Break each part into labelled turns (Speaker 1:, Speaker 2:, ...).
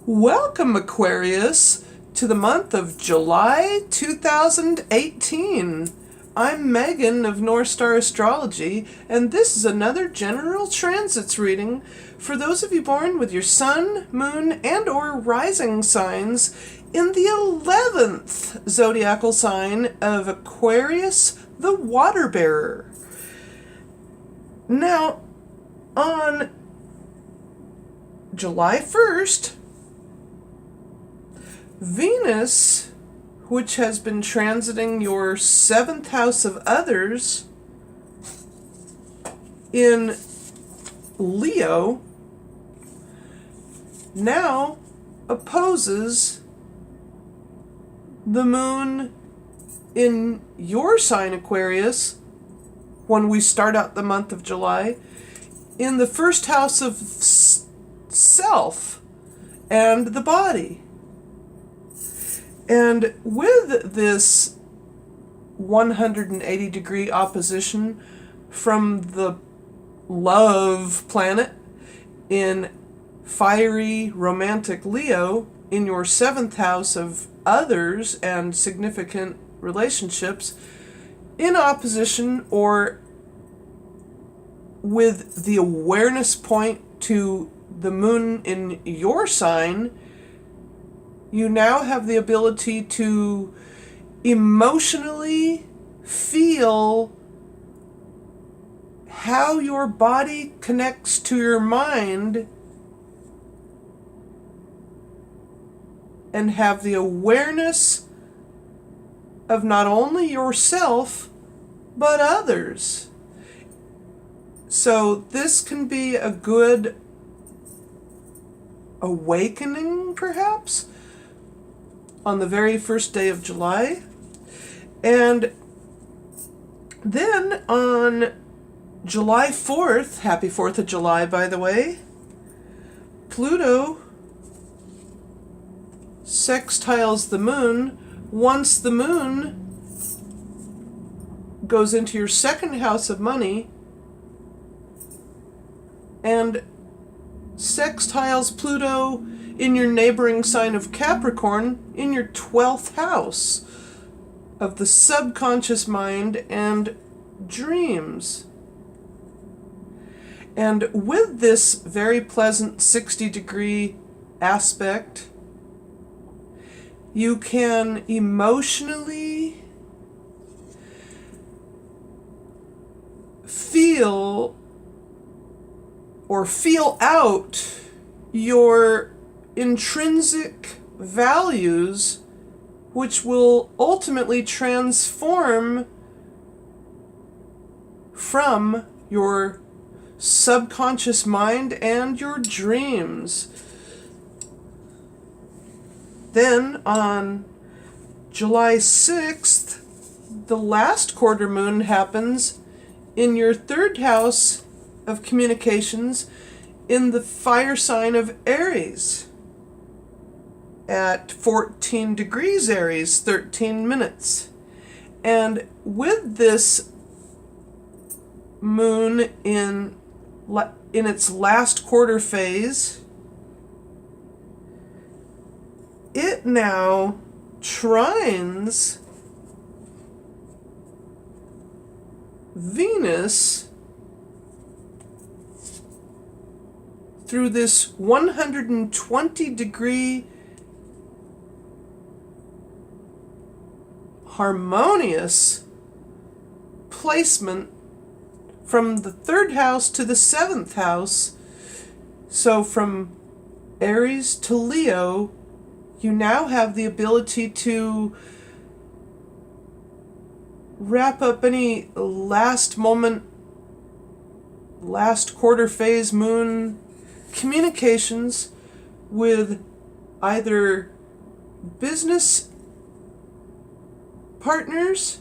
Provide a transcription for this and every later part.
Speaker 1: Welcome, Aquarius, to the month of July 2018. I'm Megan of North Star Astrology, and this is another general transits reading for those of you born with your sun, moon, and or rising signs in the 11th zodiacal sign of Aquarius, the water bearer. Now, on July 1st, Venus, which has been transiting your 7th house of others in Leo, now opposes the moon in your sign, Aquarius, when we start out the month of July, in the first house of self and the body. And with this 180-degree opposition from the love planet in fiery romantic Leo in your 7th house of others and significant relationships, in opposition or with the awareness point to the moon in your sign, you now have the ability to emotionally feel how your body connects to your mind and have the awareness of not only yourself, but others. So this can be a good awakening, perhaps, on the very first day of July. And then on July 4th, happy 4th of July, by the way, Pluto sextiles the moon. Once the moon goes into your 2nd house of money and sextiles Pluto in your neighboring sign of Capricorn in your 12th house of the subconscious mind and dreams. And with this very pleasant 60-degree aspect, you can emotionally feel out your intrinsic values, which will ultimately transform from your subconscious mind and your dreams. Then on July 6th, the last quarter moon happens in your 3rd house of communications in the fire sign of Aries at 14 degrees Aries, 13 minutes. And with this moon in its last quarter phase, it now trines Venus through this 120-degree harmonious placement from the 3rd house to the 7th house. So from Aries to Leo, you now have the ability to wrap up any last quarter phase moon communications with either business partners,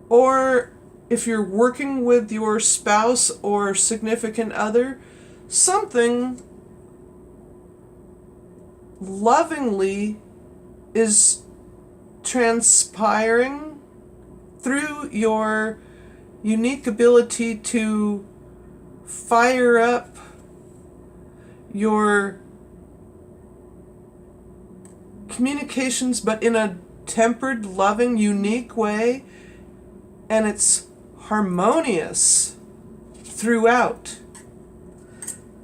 Speaker 1: or if you're working with your spouse or significant other, something lovingly is transpiring through your unique ability to fire up your communications, but in a tempered, loving, unique way, and it's harmonious throughout.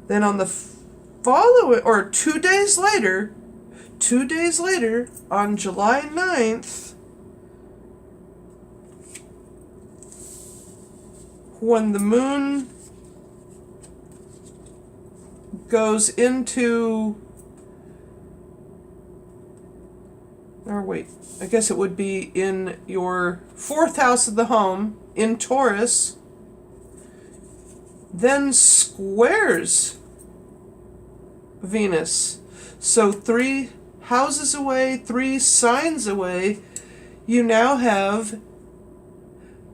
Speaker 1: Then on the following, or 2 days later, on July 9th, when the moon goes into, or wait, I guess it would be in your 4th house of the home, in Taurus, then squares Venus. So 3 houses away, 3 signs away, you now have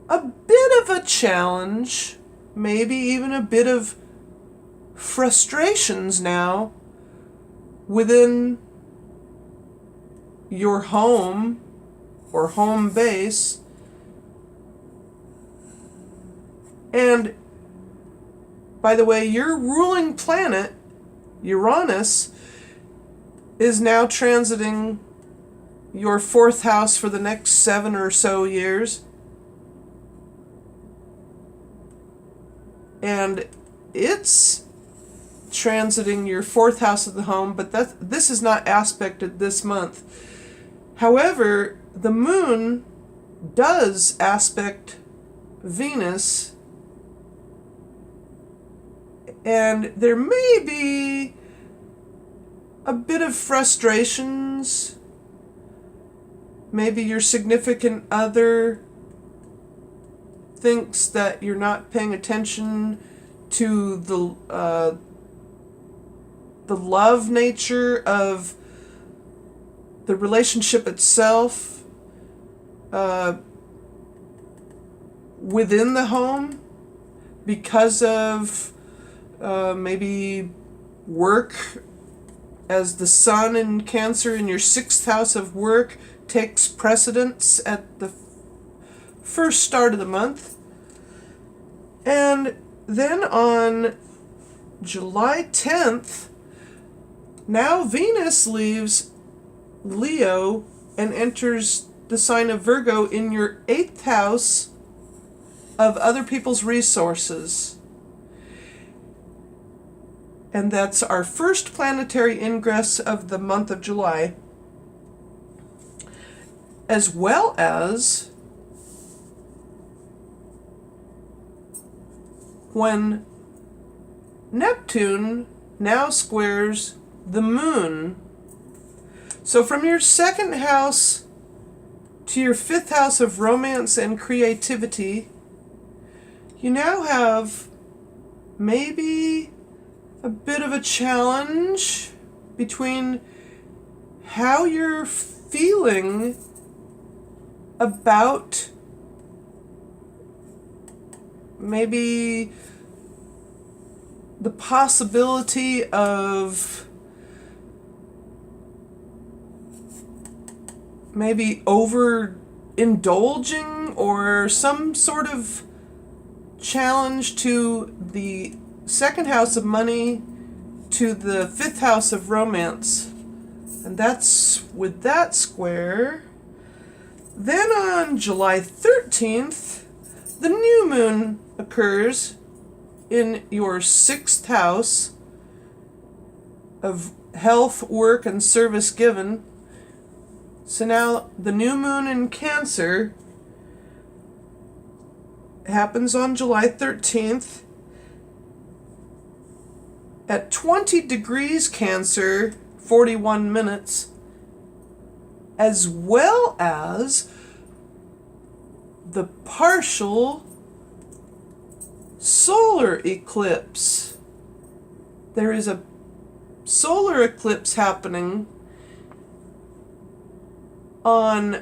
Speaker 1: a bit of a challenge, maybe even a bit of frustrations now within your home or home base. And by the way, your ruling planet, Uranus, is now transiting your 4th house for the next 7 or so years. And it's transiting your 4th house of the home, but this is not aspected this month. However, the moon does aspect Venus, and there may be a bit of frustrations. Maybe your significant other thinks that you're not paying attention to the love nature of the relationship itself within the home, because of maybe work, as the sun in Cancer in your 6th house of work takes precedence at the first start of the month. And then on July 10th, now Venus leaves Leo and enters the sign of Virgo in your 8th house of other people's resources. And that's our first planetary ingress of the month of July, as well as when Neptune now squares the moon. So from your 2nd house to your 5th house of romance and creativity, you now have maybe a bit of a challenge between how you're feeling about maybe the possibility of maybe overindulging, or some sort of challenge to the 2nd house of money to the 5th house of romance. And that's with that square. Then on July 13th, the new moon occurs in your 6th house of health, work, and service given. So now the new moon in Cancer happens on July 13th at 20 degrees Cancer, 41 minutes, as well as the partial solar eclipse. There is a solar eclipse happening on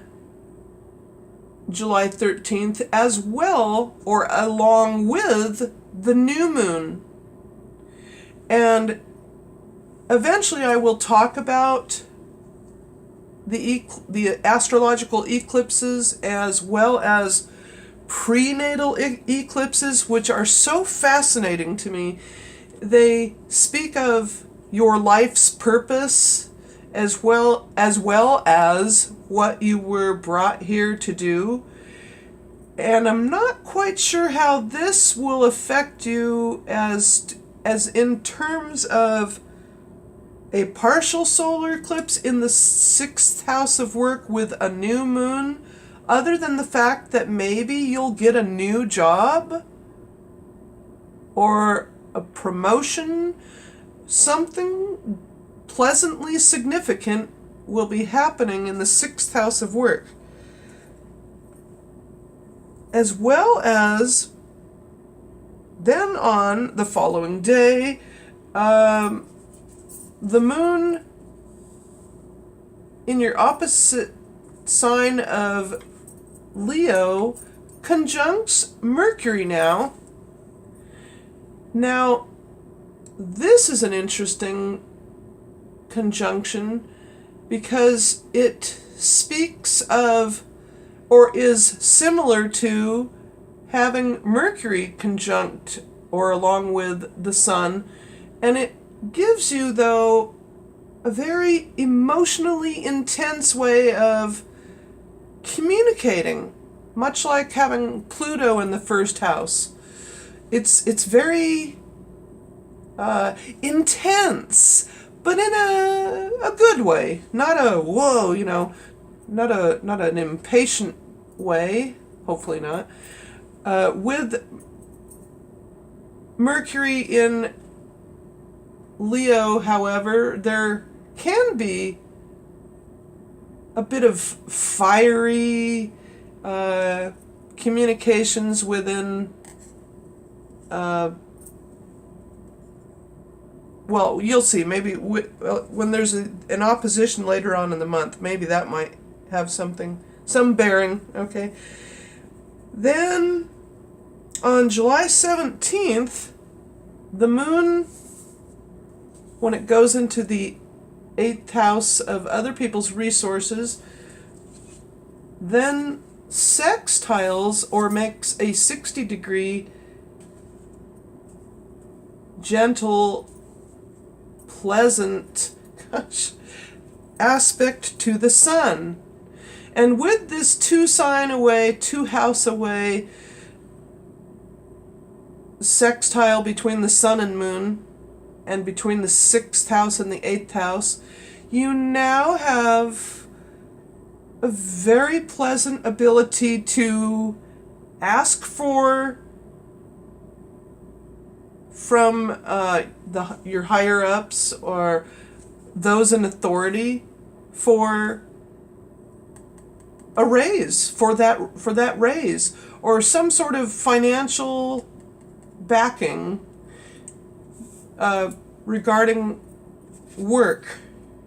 Speaker 1: July 13th, as well, or along with, the new moon. And eventually I will talk about the astrological eclipses, as well as prenatal eclipses, which are so fascinating to me. They speak of your life's purpose as what you were brought here to do. And I'm not quite sure how this will affect you as in terms of a partial solar eclipse in the 6th house of work with a new moon, other than the fact that maybe you'll get a new job or a promotion. Something pleasantly significant will be happening in the 6th house of work. As well as then on the following day, the moon in your opposite sign of Leo conjuncts Mercury now. Now, this is an interesting conjunction because it speaks of, or is similar to, having Mercury conjunct or along with the Sun, and it gives you, though, a very emotionally intense way of communicating, much like having Pluto in the 1st house. It's very intense, but in a good way, not a whoa, not an impatient way, hopefully not. With Mercury in Leo, however, there can be a bit of fiery communications within, well, you'll see, maybe when there's an opposition later on in the month, maybe that might have some bearing, okay? Then, on July 17th, the moon, when it goes into the 8th house of other people's resources, then sextiles or makes a 60-degree gentle, pleasant aspect to the Sun. And with this 2-sign away, 2-house away sextile between the Sun and Moon, and between the 6th house and the 8th house, you now have a very pleasant ability to ask from your higher ups or those in authority for a raise, for that raise, or some sort of financial backing regarding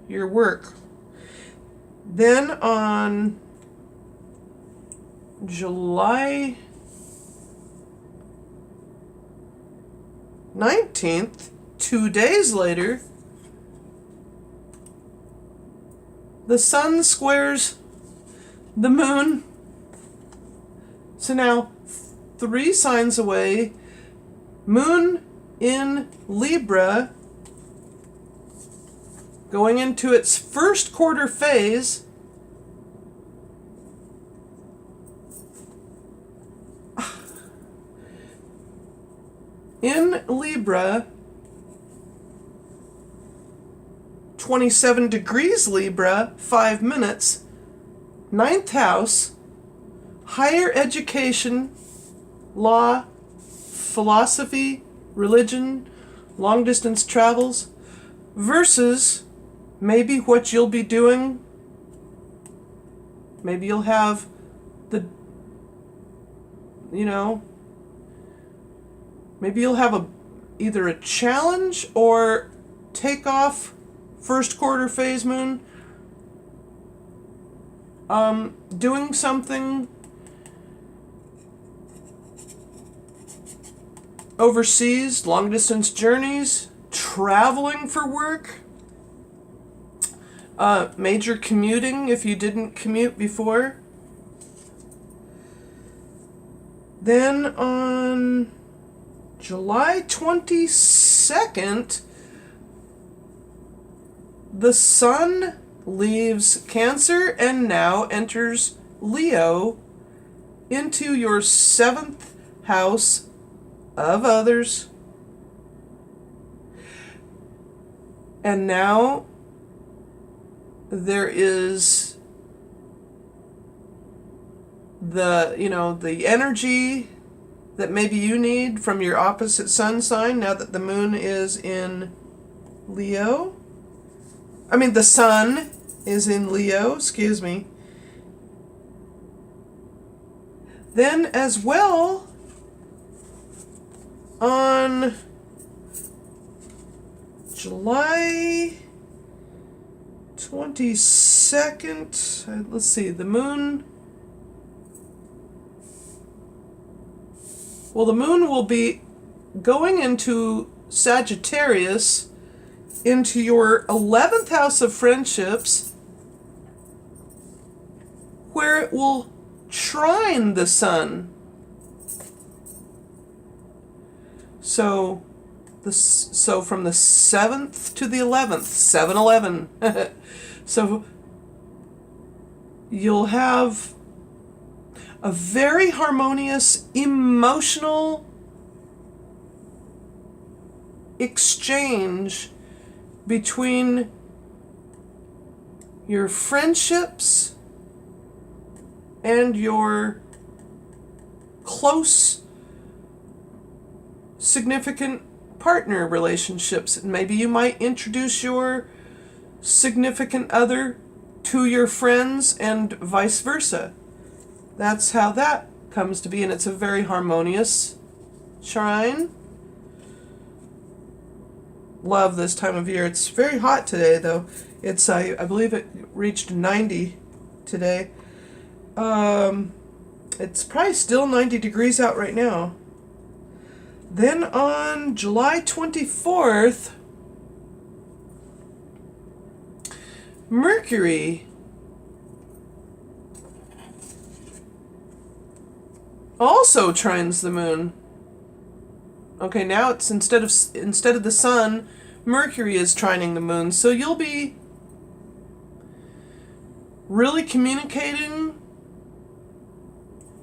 Speaker 1: your work. Then on July 19th, 2 days later, the Sun squares the Moon. So now, 3 signs away, Moon in Libra, going into its 1st quarter phase. In Libra, 27 degrees Libra, 5 minutes, 9th house, higher education, law, philosophy, religion, long distance travels, versus maybe what you'll be doing. Maybe you'll have maybe you'll have either a challenge or take off 1st quarter phase moon, doing something overseas, long distance journeys, traveling for work, major commuting if you didn't commute before. Then on July 22nd, the sun leaves Cancer and now enters Leo into your 7th house of others. And now there is the energy that maybe you need from your opposite sun sign now that the moon is in Leo. The sun is in Leo, excuse me. Then as well, on July 22nd, let's see, the moon will be going into Sagittarius, into your 11th house of friendships, where it will trine the sun. So from the 7th to the 11th, 7-11. So you'll have a very harmonious emotional exchange between your friendships and your close, significant partner relationships. And maybe you might introduce your significant other to your friends and vice versa. That's how that comes to be, and it's a very harmonious trine. Love this time of year. It's very hot today, though. It's I believe it reached 90 today. It's probably still 90 degrees out right now. Then on July 24th, Mercury also trines the moon. Okay, now it's instead of the sun, Mercury is trining the moon. So you'll be really communicating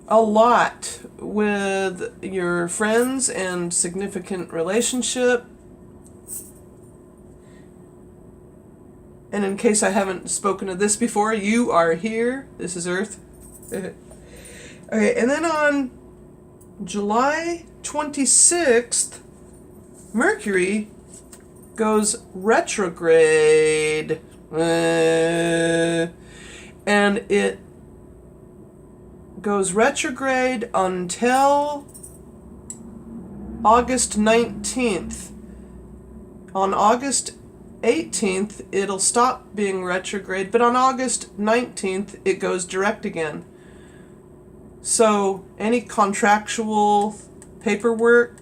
Speaker 1: a lot with your friends and significant relationship. And in case I haven't spoken of this before, you are here. This is Earth. Okay, and then on July 26th, Mercury goes retrograde. And it goes retrograde until August 19th. On August 18th, it'll stop being retrograde, but on August 19th, it goes direct again. So any contractual paperwork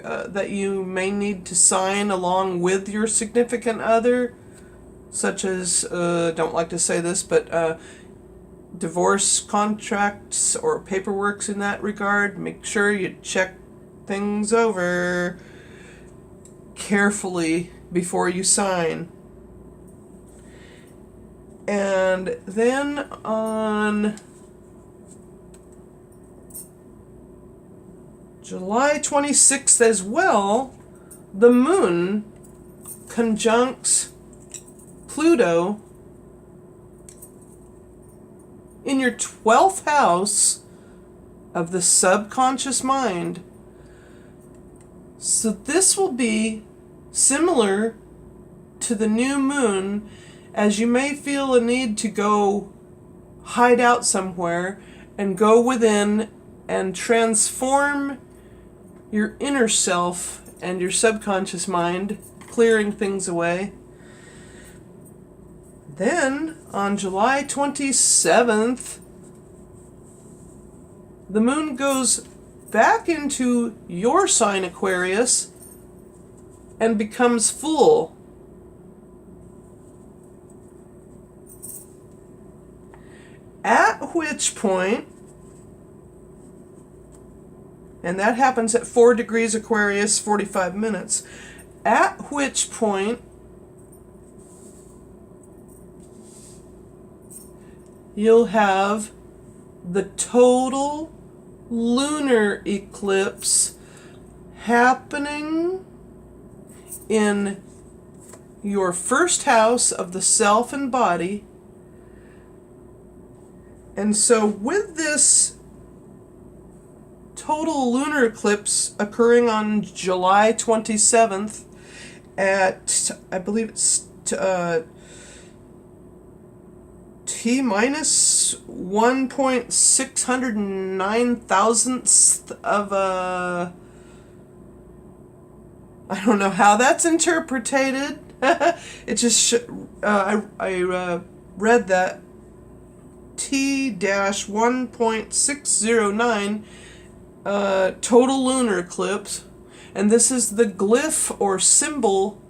Speaker 1: that you may need to sign along with your significant other, such as, don't like to say this, but divorce contracts or paperworks in that regard, make sure you check things over carefully before you sign. And then on July 26th as well, the moon conjuncts Pluto in your 12th house of the subconscious mind. So this will be similar to the new moon, as you may feel a need to go hide out somewhere and go within and transform your inner self and your subconscious mind, clearing things away. Then, on July 27th, the moon goes back into your sign, Aquarius, and becomes full. At which point, and that happens at 4 degrees Aquarius, 45 minutes, at which point you'll have the total lunar eclipse happening in your first house of the self and body. And so with this total lunar eclipse occurring on July 27th at, I believe it's T minus 1.609 thousandths of a, I don't know how that's interpreted. It just I read that T-1.609 total lunar eclipse, and this is the glyph or symbol,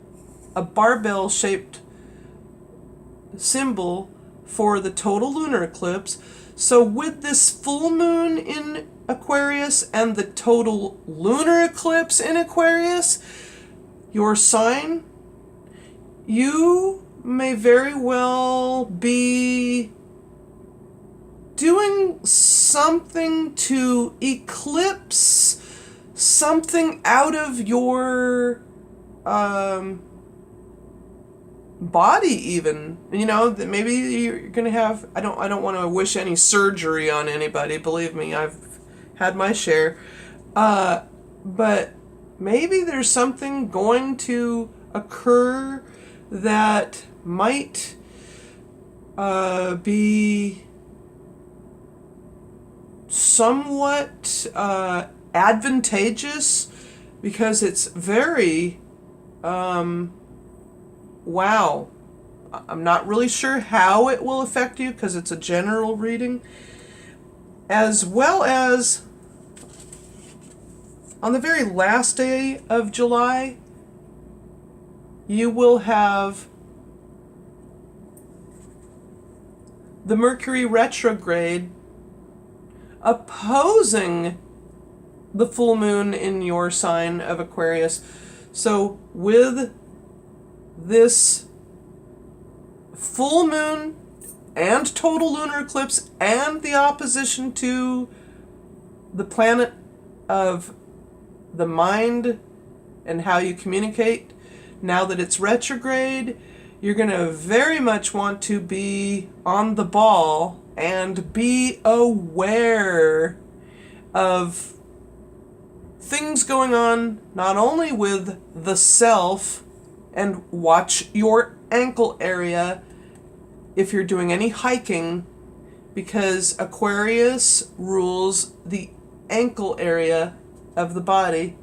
Speaker 1: a barbell shaped symbol for the total lunar eclipse. So with this full moon in Aquarius and the total lunar eclipse in Aquarius, your sign, you may very well be doing something to eclipse something out of your body, even, you know, that maybe you're gonna have, I don't want to wish any surgery on anybody, believe me, I've had my share, but maybe there's something going to occur that might be somewhat advantageous, because it's very wow. I'm not really sure how it will affect you because it's a general reading. As well as on the very last day of July, you will have the Mercury retrograde opposing the full moon in your sign of Aquarius. So with this full moon and total lunar eclipse and the opposition to the planet of the mind and how you communicate, now that it's retrograde, you're going to very much want to be on the ball and be aware of things going on, not only with the self, and watch your ankle area if you're doing any hiking, because Aquarius rules the ankle area of the body.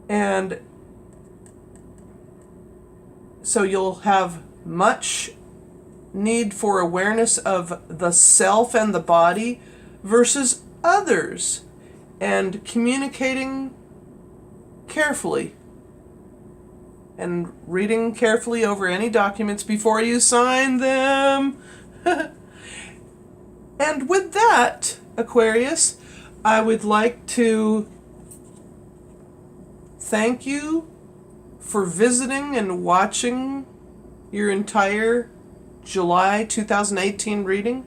Speaker 1: And so you'll have much need for awareness of the self and the body versus others, and communicating carefully and reading carefully over any documents before you sign them. And with that, Aquarius, I would like to thank you for visiting and watching your entire July 2018 reading.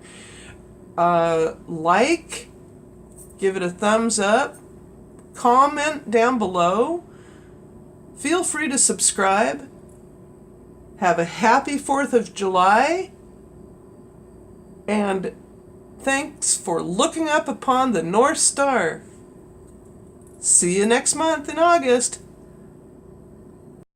Speaker 1: Give it a thumbs up, comment down below. Feel free to subscribe. Have a happy 4th of July. And thanks for looking up upon the North Star. See you next month in August.